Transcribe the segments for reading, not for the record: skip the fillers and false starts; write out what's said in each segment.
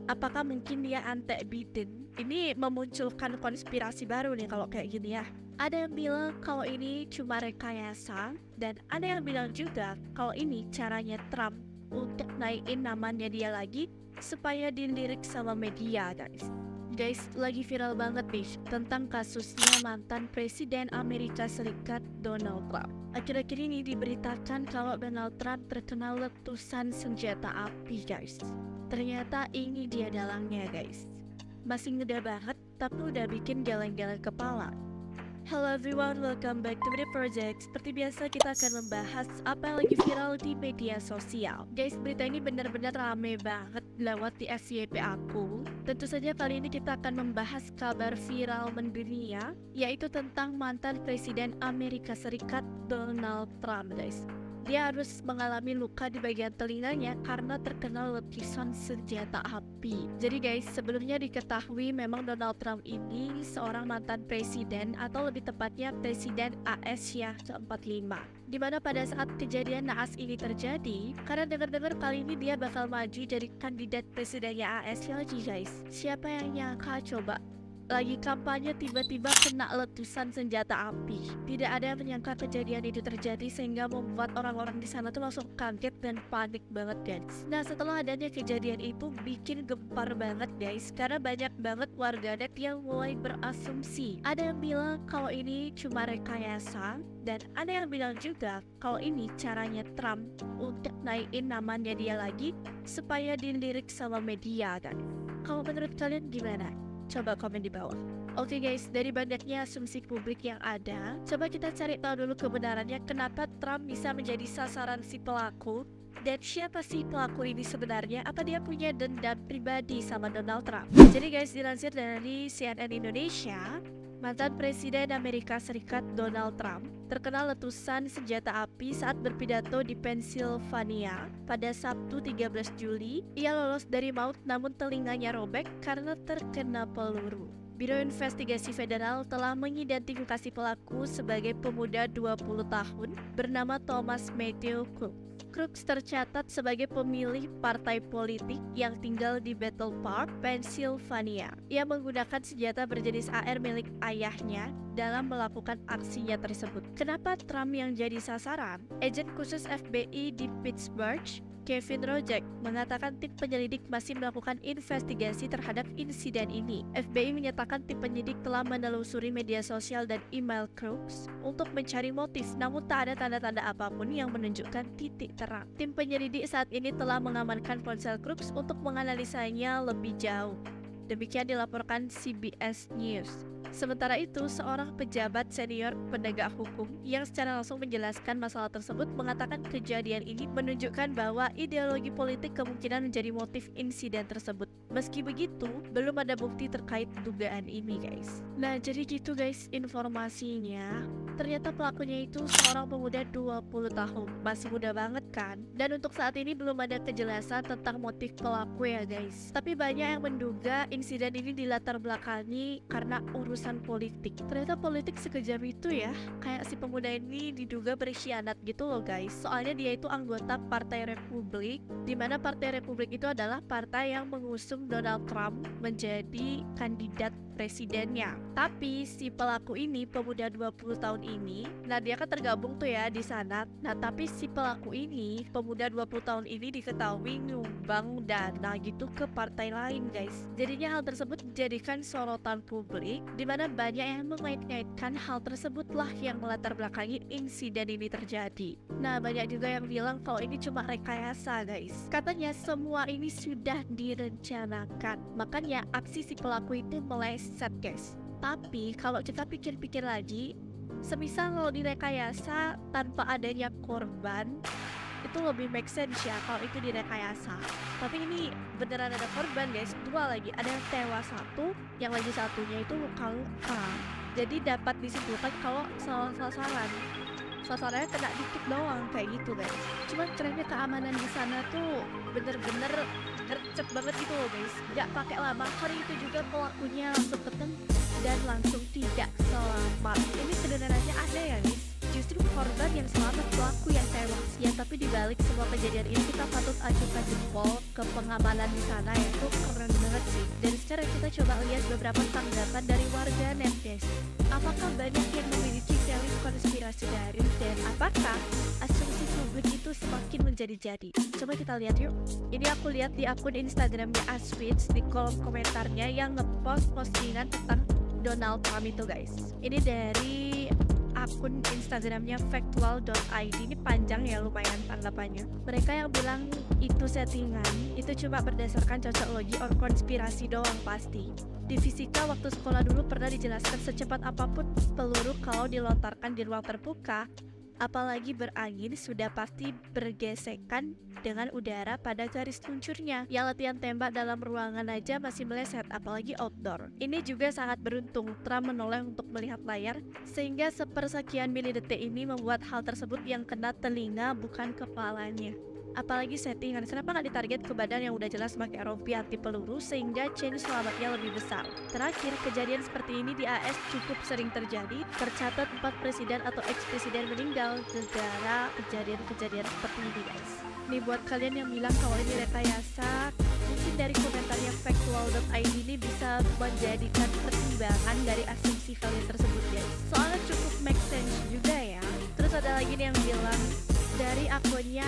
Apakah mungkin dia anti Biden? Ini memunculkan konspirasi baru nih kalau kayak gini ya. Ada yang bilang kalau ini cuma rekayasa, dan ada yang bilang juga kalau ini caranya Trump untuk naikin namanya dia lagi supaya dilirik sama media, guys. Guys, lagi viral banget nih tentang kasusnya mantan Presiden Amerika Serikat Donald Trump. Akhir-akhir ini diberitakan kalau Donald Trump terkena letusan senjata api, guys. Ternyata ini dia dalangnya, guys. Masih ngeda banget, tapi udah bikin geleng-geleng kepala. Hello everyone, welcome back to the project. Seperti biasa kita akan membahas apa yang lagi viral di media sosial. Guys, berita ini benar-benar rame banget lewat di FYP aku. Tentu saja kali ini kita akan membahas kabar viral mendunia, yaitu tentang mantan Presiden Amerika Serikat Donald Trump, guys. Dia harus mengalami luka di bagian telinganya karena terkena letusan senjata api. Jadi guys, sebelumnya diketahui memang Donald Trump ini seorang mantan presiden, atau lebih tepatnya Presiden AS yang ke-45. Dimana pada saat kejadian naas ini terjadi, karena dengar-dengar kali ini dia bakal maju jadi kandidat presidennya AS lagi, guys. Siapa yang nyangka coba? Lagi kampanye tiba-tiba kena letusan senjata api. Tidak ada yang menyangka kejadian itu terjadi, sehingga membuat orang-orang di sana tuh langsung kaget dan panik banget, guys. Nah, setelah adanya kejadian itu bikin gempar banget, guys, karena banyak banget warganet yang mulai berasumsi. Ada yang bilang kalau ini cuma rekayasa, dan ada yang bilang juga kalau ini caranya Trump untuk naikin namanya dia lagi supaya dilirik sama media, guys. Kalau menurut kalian gimana? Coba komen di bawah. Oke guys, dari banyaknya asumsi publik yang ada, coba kita cari tahu dulu kebenarannya kenapa Trump bisa menjadi sasaran si pelaku, dan siapa sih pelaku ini sebenarnya? Apa dia punya dendam pribadi sama Donald Trump? Jadi guys, dilansir dari CNN Indonesia, mantan Presiden Amerika Serikat Donald Trump terkena letusan senjata api saat berpidato di Pennsylvania pada Sabtu 13 Juli. Ia lolos dari maut namun telinganya robek karena terkena peluru. Biro Investigasi Federal telah mengidentifikasi pelaku sebagai pemuda 20 tahun bernama Thomas Matthew Crooks. Crooks tercatat sebagai pemilih partai politik yang tinggal di Battle Park, Pennsylvania. Ia menggunakan senjata berjenis AR milik ayahnya dalam melakukan aksinya tersebut. Kenapa Trump yang jadi sasaran? Agen khusus FBI di Pittsburgh, Kevin Rojek, mengatakan tim penyelidik masih melakukan investigasi terhadap insiden ini. FBI menyatakan tim penyidik telah menelusuri media sosial dan email Crooks untuk mencari motif, namun tak ada tanda-tanda apapun yang menunjukkan titik terang. Tim penyelidik saat ini telah mengamankan ponsel Crooks untuk menganalisanya lebih jauh. Demikian dilaporkan CBS News. Sementara itu, seorang pejabat senior penegak hukum yang secara langsung menjelaskan masalah tersebut mengatakan kejadian ini menunjukkan bahwa ideologi politik kemungkinan menjadi motif insiden tersebut. Meski begitu, belum ada bukti terkait dugaan ini, guys. Nah, jadi gitu guys informasinya. Ternyata pelakunya itu seorang pemuda 20 tahun, masih muda banget kan? Dan untuk saat ini belum ada kejelasan tentang motif pelaku ya guys. Tapi banyak yang menduga insiden ini dilatar belakangi karena urusan politik. Ternyata politik sekejam itu ya. Kayak si pemuda ini diduga berkhianat gitu loh guys. Soalnya dia itu anggota Partai Republik, dimana Partai Republik itu adalah partai yang mengusung Donald Trump menjadi kandidat presidennya. Tapi si pelaku ini, pemuda 20 tahun ini, nah dia kan tergabung tuh ya di sana. Nah tapi si pelaku ini, pemuda 20 tahun ini diketahui nyumbang dana gitu ke partai lain guys. Jadinya hal tersebut menjadikan sorotan publik, dimana banyak yang mengait-ngaitkan hal tersebut lah yang melatar belakangi insiden ini terjadi. Nah banyak juga yang bilang kalau ini cuma rekayasa guys. Katanya semua ini sudah direncanakan, makanya aksi si pelaku itu meleset guys. Tapi kalau kita pikir-pikir lagi, semisal kalau direkayasa tanpa adanya korban, itu lebih make sense ya kalau itu direkayasa. Tapi ini beneran ada korban guys, dua lagi, ada yang tewas satu, yang lagi satunya itu luka-luka. Jadi dapat disimpulkan kalau salah sasaran, sasarannya kena dikit doang kayak gitu guys. Cuma kerennya keamanan di sana tuh bener-bener gercep banget gitu loh guys. Gak pakai lama, hari itu juga pelakunya langsung ketemu dan langsung tidak selamat. Ini sebenarnya ada ya guys, justru korban yang selamat, pelaku yang tewas ya. Tapi dibalik semua kejadian ini kita patut acungkan jempol ke pengamanan di sana, yaitu keren kita coba lihat beberapa tanggapan dari warga net guys. Apakah banyak yang memiliki teori konspirasi baru dan apakah asumsi publik itu semakin menjadi-jadi? Coba kita lihat yuk. Ini aku lihat di akun Instagramnya Aswitch, di kolom komentarnya yang ngepost postingan tentang Donald Trump itu guys. Ini dari akun Instagramnya factual.id. Ini panjang ya, lumayan tanggapannya. Mereka yang bilang itu settingan, itu cuma berdasarkan cocok logi or konspirasi doang pasti. Di fisika waktu sekolah dulu pernah dijelaskan secepat apapun peluru kalau dilontarkan di ruang terbuka, apalagi berangin, sudah pasti bergesekan dengan udara pada garis luncurnya. Yang latihan tembak dalam ruangan aja masih meleset, apalagi outdoor. Ini juga sangat beruntung Trump menoleh untuk melihat layar, sehingga sepersekian milidetik ini membuat hal tersebut yang kena telinga bukan kepalanya. Apalagi settingan, kenapa nggak ditarget ke badan yang udah jelas pakai rompi anti peluru sehingga chance selamatnya lebih besar. Terakhir, kejadian seperti ini di AS cukup sering terjadi. Tercatat 4 presiden atau ex-presiden meninggal gara kejadian-kejadian seperti ini guys. Nih buat kalian yang bilang kalau ini rekayasa, mungkin dari komentarnya factual.id ini bisa menjadikan pertimbangan dari asumsi kalian tersebut guys. Soalnya cukup make sense juga ya. Terus ada lagi nih yang bilang dari akunnya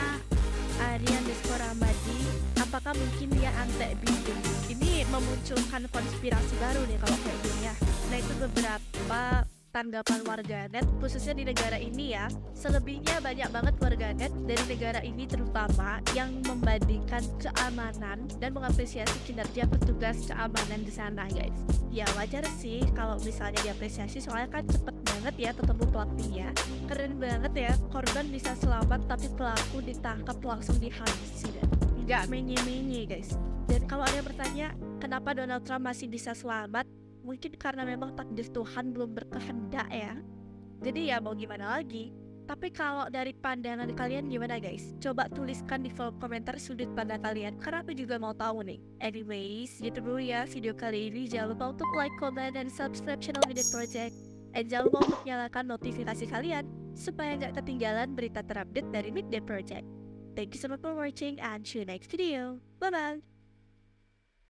Arian_Ramadi, apakah mungkin dia antek bidding? Ini memunculkan konspirasi baru nih kalau kayak gini ya. Nah itu beberapa tanggapan warganet khususnya di negara ini ya. Selebihnya banyak banget warganet dari negara ini terutama yang membandingkan keamanan dan mengapresiasi kinerja petugas keamanan di sana guys. Ya wajar sih kalau misalnya diapresiasi, soalnya kan cepet banget ya ketemu pelakunya. Keren banget ya, korban bisa selamat tapi pelaku ditangkap langsung dihabisi dan nggak menye-menye guys. Dan kalau ada yang bertanya kenapa Donald Trump masih bisa selamat, mungkin karena memang takdir Tuhan belum berkehendak ya. Jadi ya mau gimana lagi. Tapi kalau dari pandangan kalian gimana guys? Coba tuliskan di kolom komentar sudut pandang kalian, karena aku juga mau tahu nih. Anyways, gitu dulu ya video kali ini. Jangan lupa untuk like, comment, dan subscribe channel Midday Project. Dan jangan lupa untuk nyalakan notifikasi kalian supaya nggak ketinggalan berita terupdate dari Midday Project. Thank you so much for watching and see you next video. Bye bye.